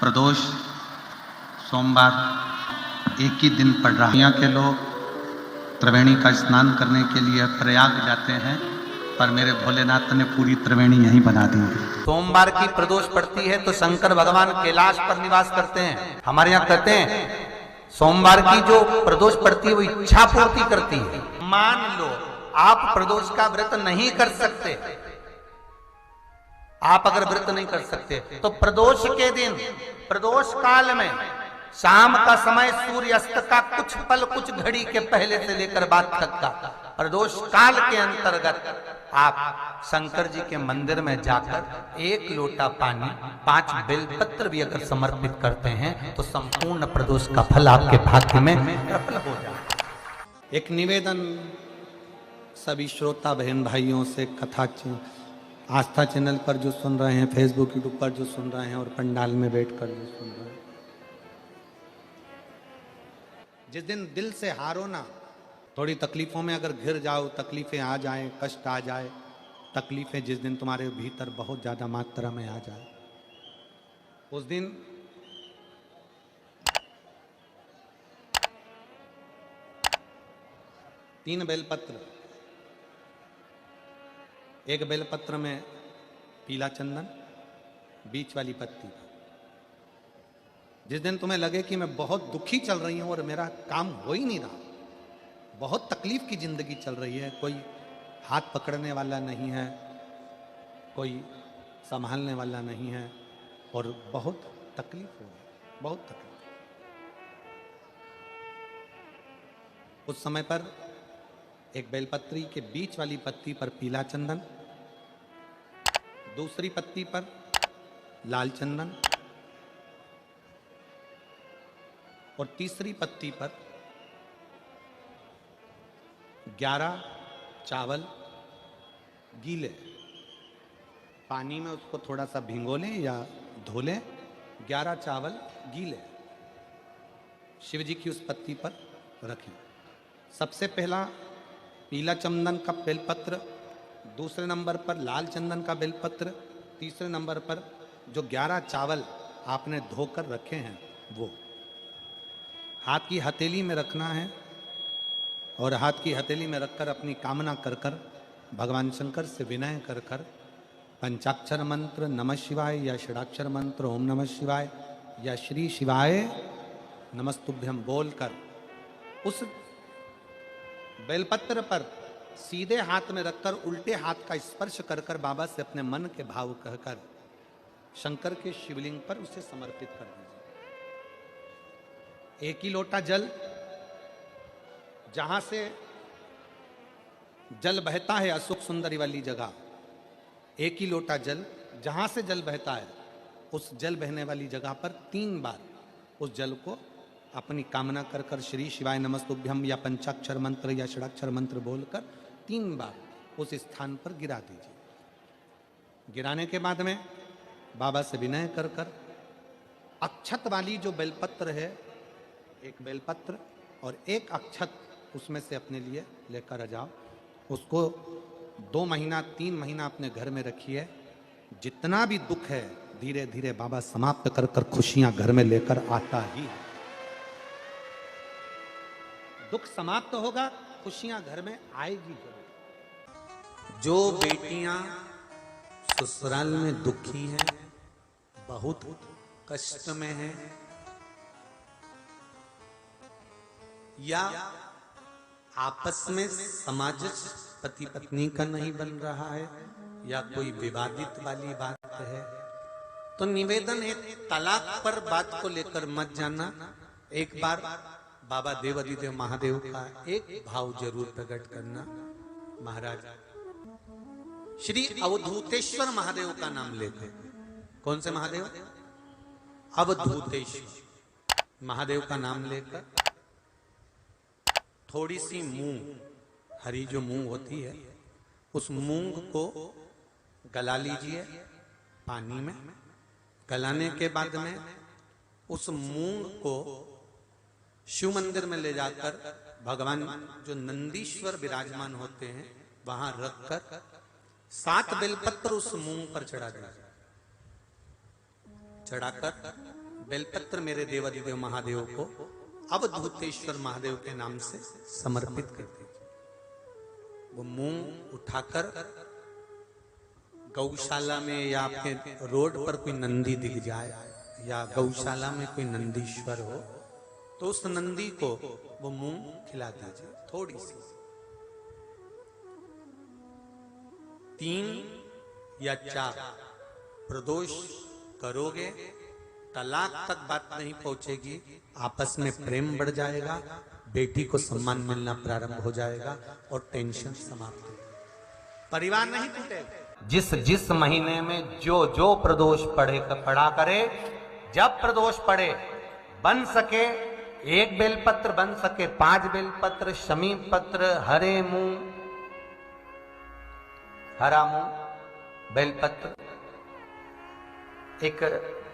प्रदोष सोमवार एक ही दिन पड़ रहा है। यहाँ के लोग त्रिवेणी का स्नान करने के लिए प्रयाग जाते हैं, पर मेरे भोलेनाथ ने पूरी त्रिवेणी यहीं बना दी है। सोमवार की प्रदोष पड़ती है तो शंकर भगवान कैलाश पर निवास करते हैं। हमारे यहाँ कहते हैं सोमवार की जो प्रदोष पड़ती है वो इच्छा पूर्ति करती है। मान लो आप प्रदोष का व्रत नहीं कर सकते, आप अगर व्रत नहीं कर सकते तो प्रदोष के दिन, प्रदोष काल में शाम का समय सूर्यास्त का कुछ पल, कुछ घड़ी के पहले से लेकर बाद तक का प्रदोष काल के अंतर्गत आप शंकर जी के मंदिर में जाकर 1 लोटा पानी, 5 बेलपत्र भी अगर समर्पित करते हैं तो संपूर्ण प्रदोष का फल आपके भाग्य में प्रबल हो जाए। एक निवेदन सभी श्रोता बहन भाइयों से, कथा आस्था चैनल पर जो सुन रहे हैं, फेसबुक यूट्यूब पर जो सुन रहे हैं और पंडाल में बैठकर जो सुन रहे हैं, जिस दिन दिल से हारो ना, थोड़ी तकलीफों में अगर घिर जाओ, तकलीफें आ जाए, कष्ट आ जाए, तकलीफें जिस दिन तुम्हारे भीतर बहुत ज्यादा मात्रा में आ जाए, उस दिन तीन बेलपत्र, एक बेलपत्र में पीला चंदन, बीच वाली पत्ती। जिस दिन तुम्हें लगे कि मैं बहुत दुखी चल रही हूं और मेरा काम हो ही नहीं रहा, बहुत तकलीफ की जिंदगी चल रही है, कोई हाथ पकड़ने वाला नहीं है, कोई संभालने वाला नहीं है और बहुत तकलीफ हो रही, बहुत तकलीफ। उस समय पर एक बेलपत्री के बीच वाली पत्ती पर पीला चंदन, दूसरी पत्ती पर लाल चंदन और तीसरी पत्ती पर 11 चावल गीले, पानी में उसको थोड़ा सा भिगो लें या धो लें, 11 चावल गीले शिव जी की उस पत्ती पर रखें। सबसे पहला पीला चंदन का बेलपत्र, दूसरे नंबर पर लाल चंदन का बेलपत्र, तीसरे नंबर पर जो 11 चावल आपने धोकर रखे हैं वो हाथ की हथेली में रखना है और हाथ की हथेली में रखकर अपनी कामना कर कर भगवान शंकर से विनय कर कर पंचाक्षर मंत्र नमः शिवाय या षडाक्षर मंत्र ओम नमः शिवाय या श्री शिवाय नमस्तुभ्यम बोलकर उस बेलपत्र पर सीधे हाथ में रखकर उल्टे हाथ का स्पर्श कर कर बाबा से अपने मन के भाव कहकर शंकर के शिवलिंग पर उसे समर्पित कर दीजिए। 1 ही लोटा जल, जहां से जल बहता है अशोक सुंदरी वाली जगह, 1 ही लोटा जल, जहां से जल बहता है उस जल बहने वाली जगह पर 3 बार उस जल को अपनी कामना कर कर श्री शिवाय नमस्तुभ्यम या पंचाक्षर मंत्र या षडाक्षर मंत्र बोलकर 3 बार उस स्थान पर गिरा दीजिए। गिराने के बाद में बाबा से विनय कर कर अक्षत वाली जो बेलपत्र है, एक बेलपत्र और एक अक्षत उसमें से अपने लिए लेकर आ जाओ। उसको 2 महीना 3 महीना अपने घर में रखिए। जितना भी दुख है धीरे धीरे बाबा समाप्त कर कर खुशियां घर में लेकर आता ही है। दुख समाप्त होगा, खुशियां घर में आएगी जरूर। जो बेटियां ससुराल में दुखी हैं, बहुत कष्ट में हैं या आपस में सामंजस्य पति पत्नी का नहीं बन रहा है या कोई विवादित वाली बात है, तो निवेदन है तलाक पर बात को लेकर मत जाना। एक बार बाबा देवाधिदेव महादेव का एक भाव जरूर प्रकट करना। महाराज श्री अवधूतेश्वर महादेव का नाम लेते। कौन से महादेव? अवधूतेश्वर महादेव का नाम लेकर थोड़ी सी मूंग, हरी जो मूंग होती है, उस मूंग को गला लीजिए पानी में। गलाने के बाद में उस मूंग को शिव मंदिर में ले जाकर भगवान जो नंदीश्वर विराजमान होते हैं वहां रखकर 7 बेलपत्र उस मूंग पर चढ़ा दीजिए। चढ़ाकर बेलपत्र मेरे देवाधिदेव महादेव को अवधूतेश्वर महादेव के नाम से समर्पित कर दीजिए। वो मूंग उठाकर गौशाला में या आपके रोड पर कोई नंदी दिख जाए या गौशाला में कोई नंदीश्वर हो तो उस नंदी को वो मूंग खिला दीजिए थोड़ी सी। 3 या 4 प्रदोष करोगे, तलाक तक बात नहीं पहुंचेगी, आपस में प्रेम बढ़ जाएगा, बेटी को सम्मान मिलना प्रारंभ हो जाएगा और टेंशन समाप्त हो जाएगी, परिवार नहीं टूटेगा। जिस जिस महीने में जो जो प्रदोष पढ़ा करे, जब प्रदोष पढ़े, बन सके 1 बेलपत्र, बन सके 5 बेलपत्र, शमी पत्र, हरे मूंग, हरा मूंग, बेलपत्र, एक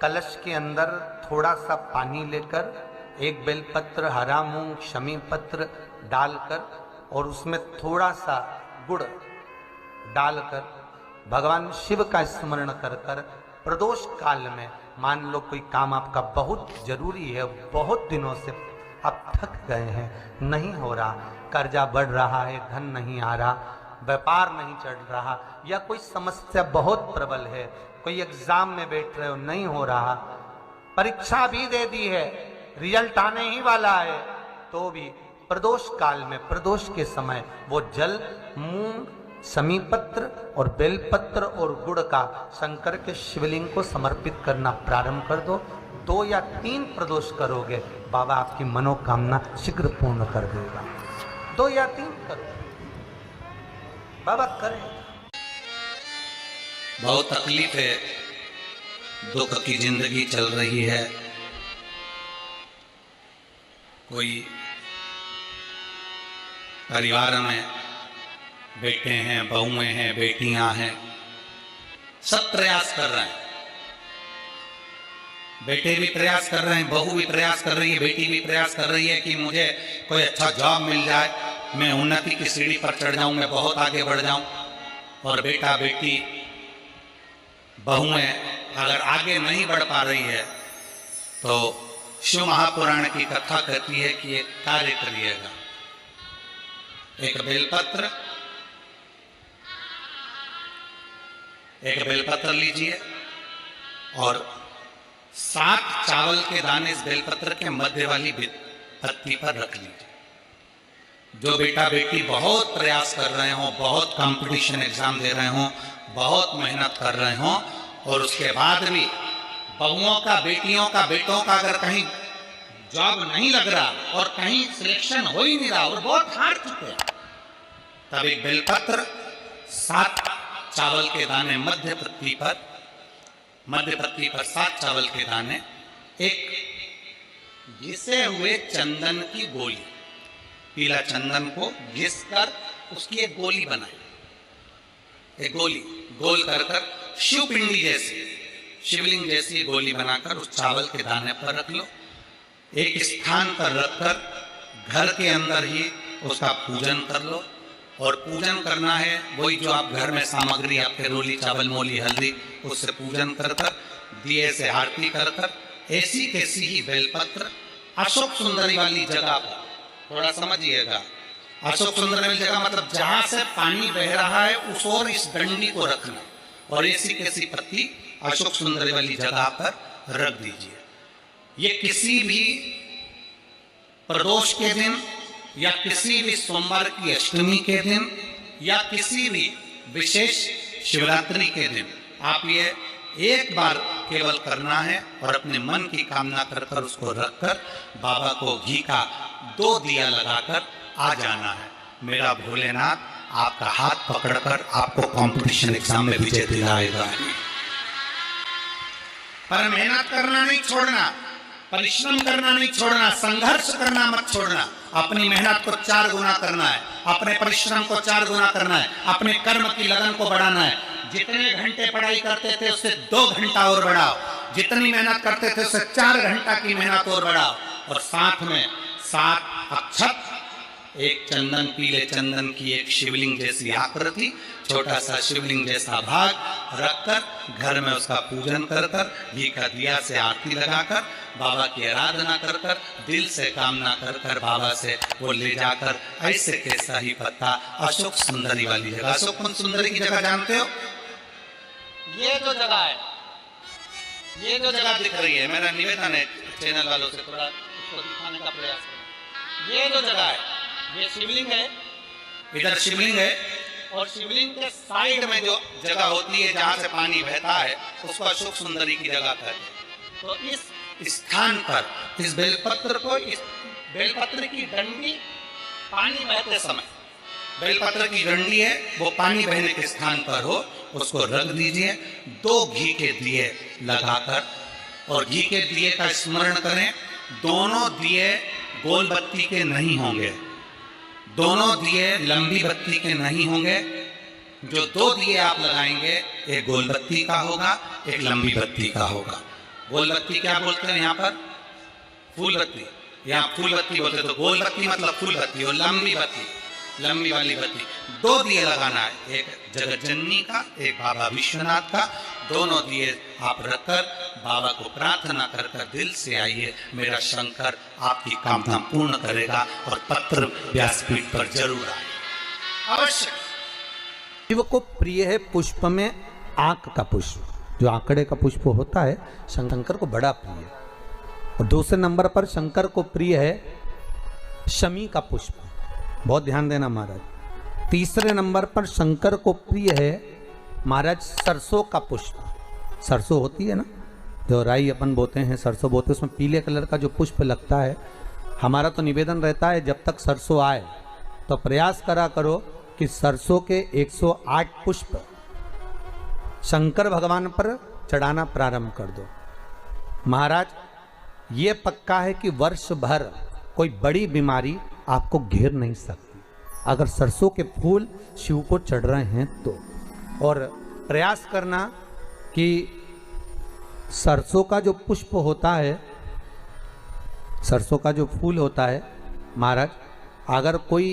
कलश के अंदर थोड़ा सा पानी लेकर 1 बेलपत्र, हरा मूंग, शमी पत्र डालकर और उसमें थोड़ा सा गुड़ डालकर भगवान शिव का स्मरण कर कर प्रदोष काल में, मान लो कोई काम आपका बहुत जरूरी है, बहुत दिनों से आप थक गए हैं, नहीं हो रहा, कर्जा बढ़ रहा है, धन नहीं आ रहा, व्यापार नहीं चढ़ रहा, या कोई समस्या बहुत प्रबल है, कोई एग्जाम में बैठ रहे हो नहीं हो रहा, परीक्षा भी दे दी है, रिजल्ट आने ही वाला है, तो भी प्रदोष काल में, प्रदोष के समय वो जल मूंग, शमी पत्र और बेलपत्र और गुड़ का शंकर के शिवलिंग को समर्पित करना प्रारंभ कर दो। 2 या 3 प्रदोष करोगे, बाबा आपकी मनोकामना शीघ्र पूर्ण कर देगा। 2 या 3 करो, बाबा करेगा। बहुत तकलीफ है, दुख की जिंदगी चल रही है, कोई परिवार में बेटे हैं, बहुएं हैं, बेटियां हैं, सब प्रयास कर रहे हैं, बेटे भी प्रयास कर रहे हैं, बहू भी प्रयास कर रही है, बेटी भी प्रयास कर रही है कि मुझे कोई अच्छा जॉब मिल जाए, मैं उन्नति की सीढ़ी पर चढ़ जाऊं, मैं बहुत आगे बढ़ जाऊं। और बेटा बेटी बहुएं अगर आगे नहीं बढ़ पा रही है तो शिव महापुराण की कथा कहती है कि एक कार्य करिएगा, एक बेलपत्र लीजिए और 7 चावल के दाने इस बेलपत्र के मध्य वाली पत्ती पर रख लीजिए। जो बेटा बेटी बहुत प्रयास कर रहे हो, बहुत कंपटीशन एग्जाम दे रहे हो, बहुत मेहनत कर रहे हो और उसके बाद भी बहुओं का, बेटियों का, बेटों का अगर कहीं जॉब नहीं लग रहा और कहीं सिलेक्शन हो ही नहीं रहा और बहुत हार चुके हैं, तब एक बेलपत्र 7 चावल के दाने मध्य पत्ती पर 7 चावल के दाने, एक घिसे हुए चंदन की गोली, पीला चंदन को घिस कर उसकी एक गोली बनाए, एक गोली गोल कर शिव पिंडी जैसी, शिवलिंग जैसी गोली बनाकर उस चावल के दाने पर रख लो। एक स्थान पर रखकर घर के अंदर ही उसका पूजन कर लो। और पूजन करना है वही जो आप घर में सामग्री आपके रोली, चावल, मोली, हल्दी, उससे पूजन कर दिए से आरती कर ऐसी कैसी ही बेलपत्र अशोक सुंदरी वाली जगह पर, थोड़ा समझिएगा, अशोक सुंदरी वाली जगह मतलब जहां से पानी बह रहा है उस ओर इस डंडी को रखना और ऐसी कैसी पत्ती अशोक सुंदरी वाली जगह पर रख दीजिए। ये किसी भी प्रदोष के दिन या किसी भी सोमवार की अष्टमी के दिन या किसी भी विशेष शिवरात्रि के दिन आप ये एक बार केवल करना है और अपने मन की कामना कर उसको रखकर बाबा को घी का 2 दिया लगाकर आ जाना है। मेरा भोलेनाथ आपका हाथ पकड़कर आपको कंपटीशन एग्जाम में विजय दिलाएगा। पर मेहनत करना नहीं छोड़ना, परिश्रम करना नहीं छोड़ना, संघर्ष करना मत छोड़ना। अपनी मेहनत को 4 गुना करना है, अपने परिश्रम को 4 गुना करना है, अपने कर्म की लगन को बढ़ाना है। जितने घंटे पढ़ाई करते थे उससे 2 घंटा और बढ़ाओ, जितनी मेहनत करते थे उससे 4 घंटा की मेहनत और बढ़ाओ। और साथ में 7 अक्षत एक चंदन, पीले चंदन की एक शिवलिंग जैसी आकृति, छोटा सा शिवलिंग जैसा भाग रखकर घर में उसका पूजन कर कर, घी का दिया से आरती लगाकर, बाबा की आराधना कर कर, दिल से कामना कर कर बाबा से वो ले जाकर ऐसे कैसा ही पत्ता अशोक सुंदरी वाली जगह, अशोक सुंदरी की जगह जानते हो? ये जो जगह है, ये जो जगह दिख रही है, मेरा निवेदन है चैनल वालों से थोड़ा उसको दिखाने का प्रयास करें। ये जो जगह है, ये शिवलिंग है, इधर शिवलिंग है, और शिवलिंग के साइड में जो जगह होती है जहां से पानी बहता है उसको अशोक सुंदरी की जगह कहते हैं। तो इस स्थान पर इस बेलपत्र को, इस बेलपत्र की डंडी पानी बहते समय, बेलपत्र की डंडी है वो पानी बहने के स्थान पर हो, उसको रख दीजिए। 2 घी के दिए लगाकर, और घी के दिए का स्मरण करें। दोनों दिए गोल बत्ती के नहीं होंगे, दोनों दिए लंबी बत्ती के नहीं होंगे। जो 2 दिए आप लगाएंगे, एक गोल बत्ती का होगा, एक लंबी बत्ती का होगा। गोल बत्ती क्या बोलते हैं यहाँ पर? फूल बत्ती। यहाँ फूल बत्ती बोलते, तो गोल बत्ती मतलब फूल बत्ती, और लंबी बत्ती, लंबी वाली बत्ती। 2 दिए लगाना है, एक जगत जननी का, एक बाबा विश्वनाथ का। दोनों दिए आप रखकर बाबा को प्रार्थना कर कर दिल से आइए, मेरा शंकर आपकी कामना पूर्ण करेगा, और पत्र व्यासपीठ पर जरूर आए अवश्य। शिव को प्रिय है पुष्प में आंक का पुष्प, जो आंकड़े का पुष्प होता है शंकर को बड़ा प्रिय है। और दूसरे नंबर पर शंकर को प्रिय है शमी का पुष्प, बहुत ध्यान देना महाराज। तीसरे नंबर पर शंकर को प्रिय है महाराज सरसों का पुष्प। सरसों होती है ना, जो राई अपन बोते हैं, सरसों बोते हैं, उसमें पीले कलर का जो पुष्प लगता है। हमारा तो निवेदन रहता है जब तक सरसों आए तो प्रयास करा करो कि सरसों के 108 पुष्प शंकर भगवान पर चढ़ाना प्रारंभ कर दो। महाराज ये पक्का है कि वर्ष भर कोई बड़ी बीमारी आपको घेर नहीं सकती अगर सरसों के फूल शिव को चढ़ रहे हैं तो। और प्रयास करना कि सरसों का जो पुष्प होता है, सरसों का जो फूल होता है महाराज, अगर कोई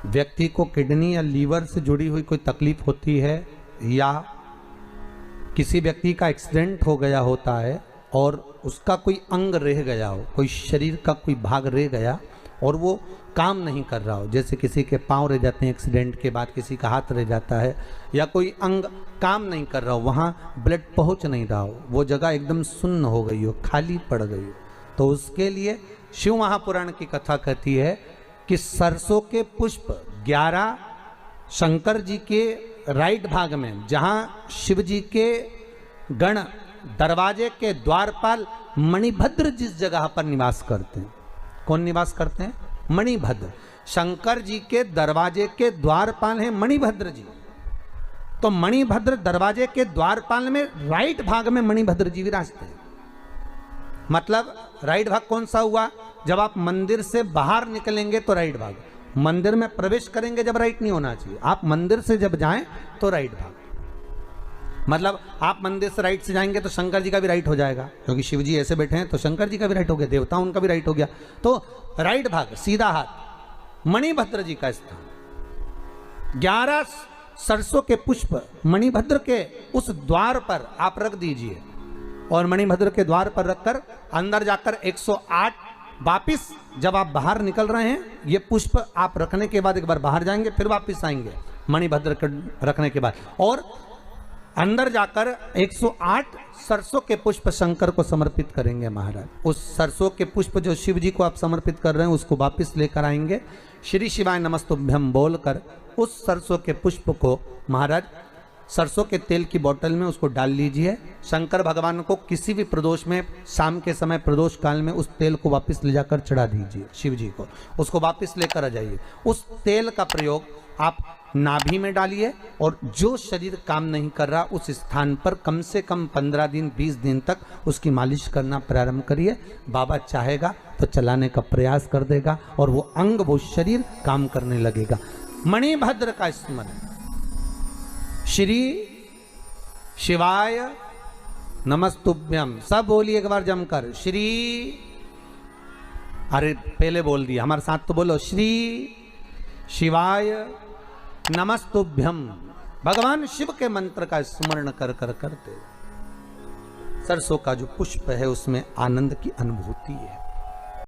व्यक्ति को किडनी या लीवर से जुड़ी हुई कोई तकलीफ होती है, या किसी व्यक्ति का एक्सीडेंट हो गया होता है और उसका कोई अंग रह गया हो, कोई शरीर का कोई भाग रह गया और वो काम नहीं कर रहा हो, जैसे किसी के पांव रह जाते हैं एक्सीडेंट के बाद, किसी का हाथ रह जाता है, या कोई अंग काम नहीं कर रहा हो, वहाँ ब्लड पहुँच नहीं रहा हो, वो जगह एकदम सुन्न हो गई हो, खाली पड़ गई हो, तो उसके लिए शिव महापुराण की कथा कहती है कि सरसों के पुष्प 11 शंकर जी के राइट भाग में, जहाँ शिव जी के गण दरवाजे के द्वारपाल मणिभद्र जिस जगह पर निवास करते हैं, कौन निवास करते हैं? मणिभद्र। शंकर जी के दरवाजे के द्वारपाल हैं मणिभद्र जी। तो मणिभद्र दरवाजे के द्वारपाल में राइट भाग में मणिभद्र जी विराजते हैं। मतलब राइट भाग कौन सा हुआ? जब आप मंदिर से बाहर निकलेंगे तो राइट भाग, मंदिर में प्रवेश करेंगे जब राइट नहीं होना चाहिए, आप मंदिर से जब जाएं तो राइट भाग। मतलब आप मंदिर से राइट से जाएंगे तो शंकर जी का भी राइट हो जाएगा, क्योंकि शिव जी ऐसे बैठे हैं तो शंकर जी का भी राइट हो गया, देवता उनका भी राइट हो गया, तो राइट भाग सीधा हाथ मणिभद्र जी का स्थान। 11 सरसों के पुष्प मणिभद्र के उस द्वार पर आप रख दीजिए, और मणिभद्र के द्वार पर रखकर अंदर जाकर 108 वापिस जब आप बाहर निकल रहे हैं, ये पुष्प आप रखने के बाद एक बार बाहर जाएंगे, फिर वापिस आएंगे मणिभद्र के रखने के बाद, और अंदर जाकर 108 सरसों के पुष्प शंकर को समर्पित करेंगे महाराज। उस सरसों के पुष्प जो शिव जी को आप समर्पित कर रहे हैं उसको वापस लेकर आएंगे, श्री शिवाय नमस्तुभ्यम बोलकर उस सरसों के पुष्प को महाराज सरसों के तेल की बोतल में उसको डाल लीजिए। शंकर भगवान को किसी भी प्रदोष में, शाम के समय प्रदोष काल में उस तेल को वापस ले जाकर चढ़ा दीजिए शिव जी को, उसको वापस लेकर आ जाइए। उस तेल का प्रयोग आप नाभि में डालिए, और जो शरीर काम नहीं कर रहा उस स्थान पर कम से कम 15 दिन 20 दिन तक उसकी मालिश करना प्रारंभ करिए। बाबा चाहेगा तो चलाने का प्रयास कर देगा और वो अंग, वो शरीर काम करने लगेगा। मणिभद्र का स्मरण, श्री शिवाय नमस्तुभ्यम, सब बोलिए एक बार जमकर, श्री अरे पहले बोल दिया, हमारे साथ तो बोलो, श्री शिवाय नमस्तुभ्यम। भगवान शिव के मंत्र का स्मरण कर कर करते सरसों का जो पुष्प है उसमें आनंद की अनुभूति है।